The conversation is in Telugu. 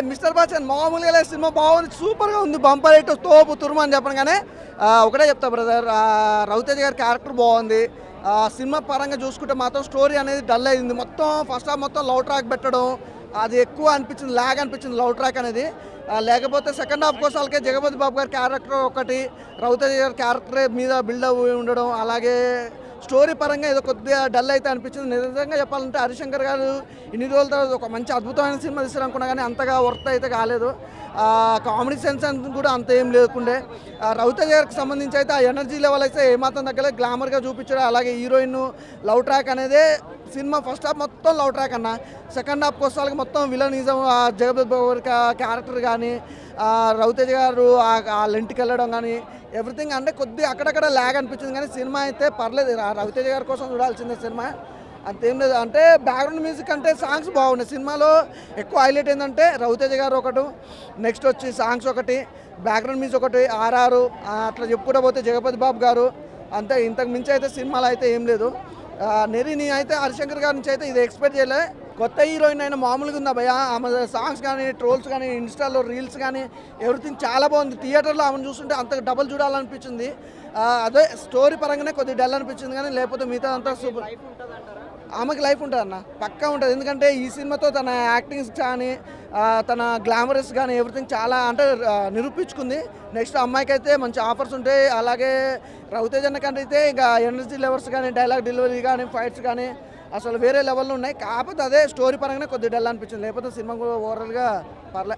మిస్టర్ బచ్చన్ మామూలుగా లేదు, సినిమా బాగుంది, సూపర్గా ఉంది, బంపర్ హిట్, తోపు తురుము అని చెప్పను. కానీ ఒకటే చెప్తా బ్రదర్, రవితేజ గారి క్యారెక్టర్ బాగుంది. సినిమా పరంగా చూసుకుంటే మాత్రం స్టోరీ అనేది డల్ అయింది. మొత్తం ఫస్ట్ హాఫ్ మొత్తం లవ్ ట్రాక్ పెట్టడం అది ఎక్కువ అనిపించింది, లాగ్ అనిపించింది లవ్ ట్రాక్ అనేది. లేకపోతే సెకండ్ హాఫ్ కోసం వాళ్ళకే జగపతి బాబు గారి క్యారెక్టర్ ఒకటి, రవితేజ గారి క్యారెక్టర్ మీద బిల్డప్ ఉండడం, అలాగే స్టోరీ పరంగా ఏదో కొద్దిగా డల్ అయితే అనిపించింది. నిజంగా చెప్పాలంటే హరిశంకర్ గారు ఇన్ని రోజుల తర్వాత ఒక మంచి అద్భుతమైన సినిమా తీసారనుకున్నా కానీ అంతగా వర్త్ అయితే కాలేదు. కామెడీ సెన్స్ కూడా అంత ఏం లేకుండే. రవితేజ గారికి సంబంధించి అయితే ఆ ఎనర్జీ లెవెల్ అయితే ఏమాత్రం తగ్గలే, గ్లామర్గా చూపించాడు. అలాగే హీరోయిన్ లవ్ ట్రాక్ అనేది సినిమా ఫస్ట్ హాఫ్ మొత్తం లవ్ ట్రాక్ అన్న, సెకండ్ హాఫ్ వస్తాలకి మొత్తం విలనిజం, జగపతి బాబు గారి క్యారెక్టర్ కానీ, రవితేజ గారు ఆ లెంట్కి వెళ్ళడం కానీ ఎవ్రీథింగ్ అంటే కొద్దిగా అక్కడక్కడ ల్యాగ్ అనిపించింది. కానీ సినిమా అయితే పర్లేదు, రవితేజ గారి కోసం చూడాల్సిందే సినిమా, అంతేం లేదు. అంటే బ్యాక్గ్రౌండ్ మ్యూజిక్ అంటే సాంగ్స్ బాగున్నాయి సినిమాలో. ఎక్కువ హైలైట్ ఏంటంటే రవితేజ గారు ఒకటి, నెక్స్ట్ వచ్చి సాంగ్స్ ఒకటి, బ్యాక్గ్రౌండ్ మ్యూజిక్ ఒకటి, ఆర్ఆర్, అట్లా చెప్పుకుంటూ పోతే జగపతి బాబు గారు, అంతే. ఇంతకు మించి అయితే సినిమాలో అయితే ఏం లేదు. నీ అయితే హరిశంకర్ గారి నుంచి అయితే ఇది ఎక్స్పెక్ట్ చేయలే. కొత్త హీరోయిన్ అయినా మామూలుగా ఉందా భయ, ఆమె సాంగ్స్ కానీ, ట్రోల్స్ కానీ, ఇన్స్టాలో రీల్స్ కానీ ఎవ్రీథింగ్ చాలా బాగుంది. థియేటర్లో ఆమెను చూస్తుంటే అంత డబల్ చూడాలనిపించింది. అదే స్టోరీ పరంగానే కొద్దిగా డల్ అనిపించింది, కానీ లేకపోతే మిగతా అంతా సూపర్. ఆమెకి లైఫ్ ఉంటుంది అన్న, పక్కా ఉంటుంది. ఎందుకంటే ఈ సినిమాతో తన యాక్టింగ్స్ కానీ, తన గ్లామరస్ కానీ ఎవ్రీథింగ్ చాలా అంటే నిరూపించుకుంది. నెక్స్ట్ అమ్మాయికి అయితే మంచి ఆఫర్స్ ఉంటాయి. అలాగే రవితేజ అన్నకంటే అయితే ఇంకా ఎనర్జీ లెవెల్స్ కానీ, డైలాగ్ డెలివరీ కానీ, ఫైట్స్ కానీ అసలు వేరే లెవెల్లో ఉన్నాయి. కాకపోతే అదే స్టోరీ పరంగానే కొద్దిగా డల్ అనిపించింది, లేకపోతే సినిమా కూడా ఓవరాల్గా పర్లే.